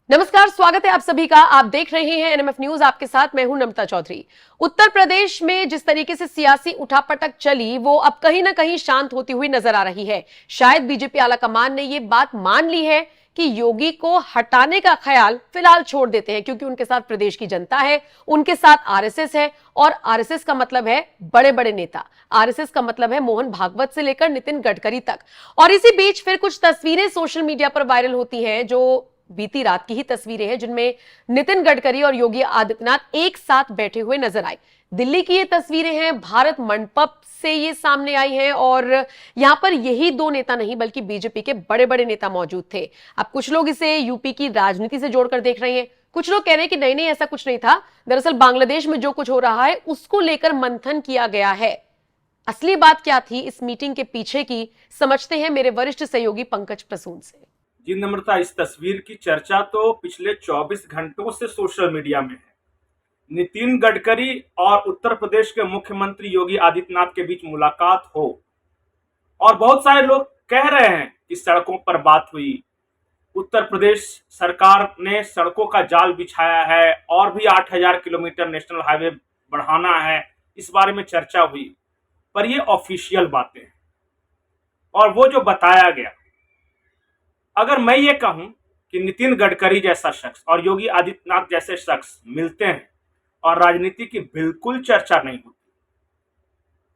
नमस्कार, स्वागत है आप सभी का। आप देख रहे हैं एनएमएफ न्यूज। आपके साथ मैं हूं नम्रता चौधरी। उत्तर प्रदेश में जिस तरीके से सियासी उठापटक चली वो अब कहीं ना कहीं शांत होती हुई नजर आ रही है। शायद बीजेपी आलाकमान ने ये बात मान ली है कि योगी को हटाने का ख्याल फिलहाल छोड़ देते हैं, क्योंकि उनके साथ प्रदेश की जनता है, उनके साथ आरएसएस है, और आरएसएस का मतलब है बड़े बड़े नेता। आरएसएस का मतलब है मोहन भागवत से लेकर नितिन गडकरी तक। और इसी बीच फिर कुछ तस्वीरें सोशल मीडिया पर वायरल होती हैं, जो बीती रात की ही तस्वीरें हैं, जिनमें नितिन गडकरी और योगी आदित्यनाथ एक साथ बैठे हुए नजर आए। दिल्ली की ये तस्वीरें हैं, भारत मंडप से ये सामने आई हैं, और यहां पर यही दो नेता नहीं बल्कि बीजेपी के बड़े बड़े नेता मौजूद थे। अब कुछ लोग इसे यूपी की राजनीति से जोड़कर देख रहे हैं, कुछ लोग कह रहे हैं कि नहीं नहीं, ऐसा कुछ नहीं था। दरअसल बांग्लादेश में जो कुछ हो रहा है उसको लेकर मंथन किया गया है। असली बात क्या थी इस मीटिंग के पीछे की, समझते हैं मेरे वरिष्ठ सहयोगी पंकज प्रसून से। जी नम्रता, इस तस्वीर की चर्चा तो पिछले 24 घंटों से सोशल मीडिया में है। नितिन गडकरी और उत्तर प्रदेश के मुख्यमंत्री योगी आदित्यनाथ के बीच मुलाकात हो, और बहुत सारे लोग कह रहे हैं कि सड़कों पर बात हुई, उत्तर प्रदेश सरकार ने सड़कों का जाल बिछाया है और भी 8000 किलोमीटर नेशनल हाईवे बढ़ाना है, इस बारे में चर्चा हुई। पर ये ऑफिशियल बातें हैं और वो जो बताया गया, अगर मैं ये कहूं कि नितिन गडकरी जैसा शख्स और योगी आदित्यनाथ जैसे शख्स मिलते हैं और राजनीति की बिल्कुल चर्चा नहीं होती,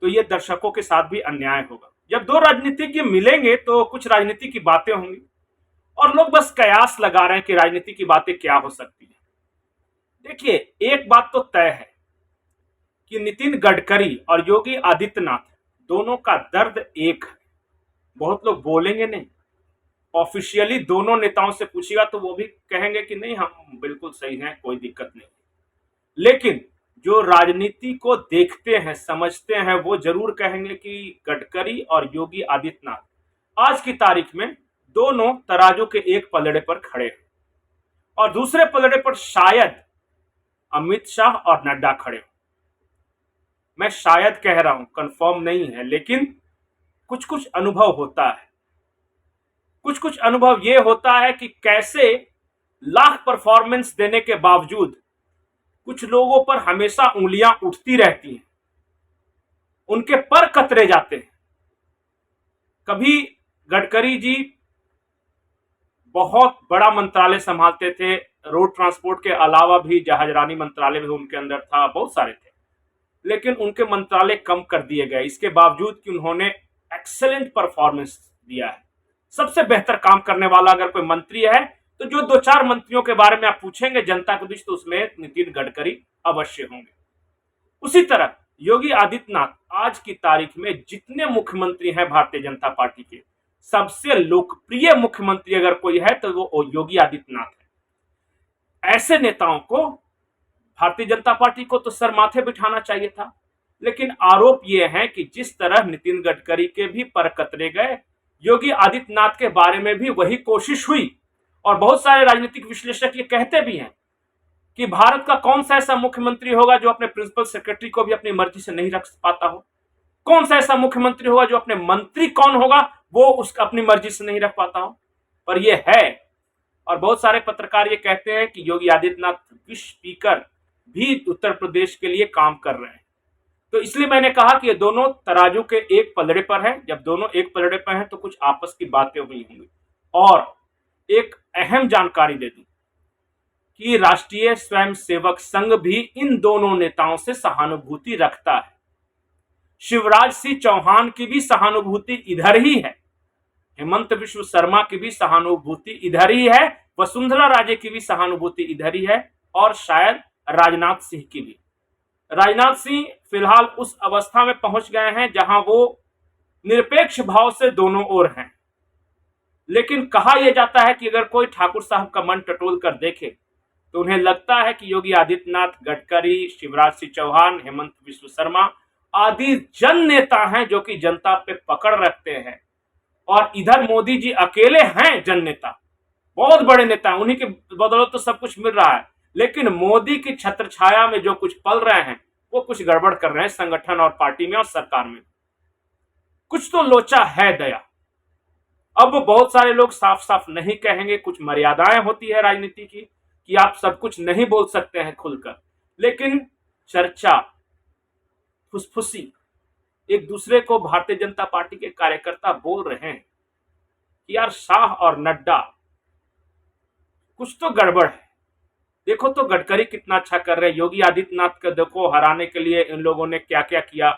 तो ये दर्शकों के साथ भी अन्याय होगा। जब दो राजनीतिज्ञ मिलेंगे तो कुछ राजनीति की बातें होंगी और लोग बस कयास लगा रहे हैं कि राजनीति की बातें क्या हो सकती है। देखिए, एक बात तो तय है कि नितिन गडकरी और योगी आदित्यनाथ दोनों का दर्द एक है। बहुत लोग बोलेंगे नहीं, ऑफिशियली दोनों नेताओं से पूछिएगा तो वो भी कहेंगे कि नहीं, हम बिल्कुल सही हैं, कोई दिक्कत नहीं। लेकिन जो राजनीति को देखते हैं, समझते हैं, वो जरूर कहेंगे कि गडकरी और योगी आदित्यनाथ आज की तारीख में दोनों तराजू के एक पलड़े पर खड़े हैं और दूसरे पलड़े पर शायद अमित शाह और नड्डा खड़े हो। मैं शायद कह रहा हूं, कंफर्म नहीं है, लेकिन कुछ कुछ अनुभव होता है। कुछ कुछ अनुभव यह होता है कि कैसे लाख परफॉर्मेंस देने के बावजूद कुछ लोगों पर हमेशा उंगलियां उठती रहती हैं, उनके पर कतरे जाते हैं। कभी गडकरी जी बहुत बड़ा मंत्रालय संभालते थे, रोड ट्रांसपोर्ट के अलावा भी जहाजरानी मंत्रालय भी उनके अंदर था, बहुत सारे थे, लेकिन उनके मंत्रालय कम कर दिए गए, इसके बावजूद कि उन्होंने एक्सेलेंट परफॉर्मेंस दिया है। सबसे बेहतर काम करने वाला अगर कोई मंत्री है तो जो दो चार मंत्रियों के बारे में आप पूछेंगे जनता के बीच, तो उसमें नितिन गडकरी अवश्य होंगे। उसी तरह योगी आदित्यनाथ आज की तारीख में जितने मुख्यमंत्री हैं भारतीय जनता पार्टी के, सबसे लोकप्रिय मुख्यमंत्री अगर कोई है तो वो योगी आदित्यनाथ है। ऐसे नेताओं को, भारतीय जनता पार्टी को तो सर माथे बिठाना चाहिए था, लेकिन आरोप यह है कि जिस तरह नितिन गडकरी के भी पर कतरे गए, योगी आदित्यनाथ के बारे में भी वही कोशिश हुई। और बहुत सारे राजनीतिक विश्लेषक ये कहते भी हैं कि भारत का कौन सा ऐसा मुख्यमंत्री होगा जो अपने प्रिंसिपल सेक्रेटरी को भी अपनी मर्जी से नहीं रख पाता हो, कौन सा ऐसा मुख्यमंत्री होगा जो अपने मंत्री कौन होगा वो उसका अपनी मर्जी से नहीं रख पाता हो। पर यह है, और बहुत सारे पत्रकार ये कहते हैं कि योगी आदित्यनाथ विश्व स्पीकर भी उत्तर प्रदेश के लिए काम कर रहे हैं। तो इसलिए मैंने कहा कि ये दोनों तराजू के एक पलड़े पर हैं। जब दोनों एक पलड़े पर हैं तो कुछ आपस की बातें हुई होंगी। और एक अहम जानकारी दे दूं कि राष्ट्रीय स्वयंसेवक संघ भी इन दोनों नेताओं से सहानुभूति रखता है। शिवराज सिंह चौहान की भी सहानुभूति इधर ही है, हेमंत बिश्व शर्मा की भी सहानुभूति इधर ही है, वसुंधरा राजे की भी सहानुभूति इधर ही है, और शायद राजनाथ सिंह की भी। राजनाथ सिंह फिलहाल उस अवस्था में पहुंच गए हैं जहां वो निरपेक्ष भाव से दोनों ओर हैं। लेकिन कहा यह जाता है कि अगर कोई ठाकुर साहब का मन टटोल कर देखे तो उन्हें लगता है कि योगी आदित्यनाथ, गडकरी, शिवराज सिंह चौहान, हेमंत बिश्व शर्मा आदि जन नेता हैं जो कि जनता पे पकड़ रखते हैं, और इधर मोदी जी अकेले हैं जन नेता, बहुत बड़े नेता, उन्हीं के बदौलत तो सब कुछ मिल रहा है। लेकिन मोदी की छत्र छाया में जो कुछ पल रहे हैं वो कुछ गड़बड़ कर रहे हैं संगठन और पार्टी में और सरकार में। कुछ तो लोचा है दया। अब बहुत सारे लोग साफ साफ नहीं कहेंगे, कुछ मर्यादाएं होती है राजनीति की कि आप सब कुछ नहीं बोल सकते हैं खुलकर, लेकिन चर्चा, फुसफुसी, एक दूसरे को भारतीय जनता पार्टी के कार्यकर्ता बोल रहे हैं कि यार शाह और नड्डा कुछ तो गड़बड़ है। देखो तो गडकरी कितना अच्छा कर रहे हैं, योगी आदित्यनाथ को देखो हराने के लिए इन लोगों ने क्या क्या किया।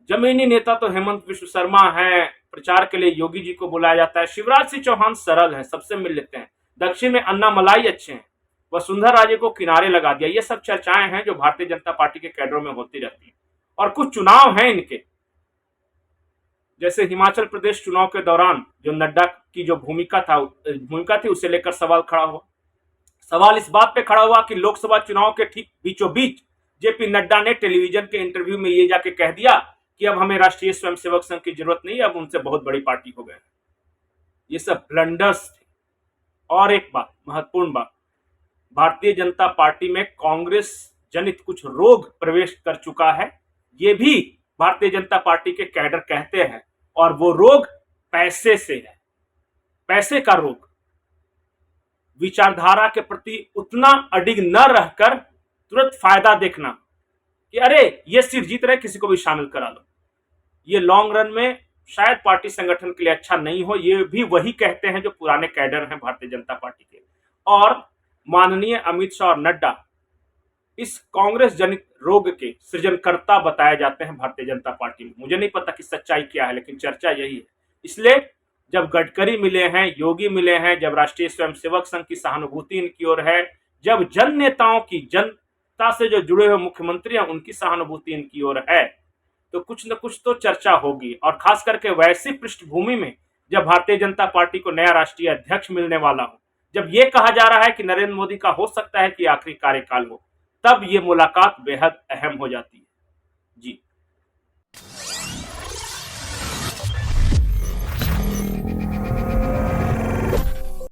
जमीनी नेता तो हेमंत विश्व शर्मा है, प्रचार के लिए योगी जी को बुलाया जाता है। शिवराज सिंह चौहान सरल है, सबसे मिल लेते हैं। दक्षिण में अन्ना मलाई अच्छे हैं, वसुंधरा राजे को किनारे लगा दिया। ये सब चर्चाएं हैं जो भारतीय जनता पार्टी के कैडरों में होती रहती है। और कुछ चुनाव हैं इनके, जैसे हिमाचल प्रदेश चुनाव के दौरान जो नड्डा की जो भूमिका थी उसे लेकर सवाल खड़ा हुआ। सवाल इस बात पे खड़ा हुआ कि लोकसभा चुनाव के ठीक बीचों बीच जेपी नड्डा ने टेलीविजन के इंटरव्यू में ये जाके कह दिया कि अब हमें राष्ट्रीय स्वयंसेवक संघ की जरूरत नहीं है, अब उनसे बहुत बड़ी पार्टी हो गए। ये सब ब्लंडर्स थे। और एक बात, महत्वपूर्ण बात, भारतीय जनता पार्टी में कांग्रेस जनित कुछ रोग प्रवेश कर चुका है, ये भी भारतीय जनता पार्टी के कैडर कहते हैं। और वो रोग पैसे से है, पैसे का रोग। विचारधारा के प्रति उतना अडिग न रहकर तुरंत फायदा देखना कि अरे ये सीट जीत रहे, किसी को भी शामिल करा लो। ये लॉन्ग रन में शायद पार्टी संगठन के लिए अच्छा नहीं हो। ये भी वही कहते हैं जो पुराने कैडर हैं भारतीय जनता पार्टी के। और माननीय अमित शाह और नड्डा इस कांग्रेस जनित रोग के सृजनकर्ता बताए जाते हैं भारतीय जनता पार्टी में। मुझे नहीं पता कि सच्चाई क्या है, लेकिन चर्चा यही है। इसलिए जब गडकरी मिले हैं, योगी मिले हैं, जब राष्ट्रीय स्वयंसेवक संघ की सहानुभूति इनकी ओर है, जब जन नेताओं की, जनता से जो जुड़े हुए मुख्यमंत्री हैं उनकी सहानुभूति इनकी ओर है, तो कुछ न कुछ तो चर्चा होगी। और खास करके वैसी पृष्ठभूमि में जब भारतीय जनता पार्टी को नया राष्ट्रीय अध्यक्ष मिलने वाला हो, जब ये कहा जा रहा है कि नरेंद्र मोदी का हो सकता है कि आखिरी कार्यकाल हो, तब ये मुलाकात बेहद अहम हो जाती है। जी।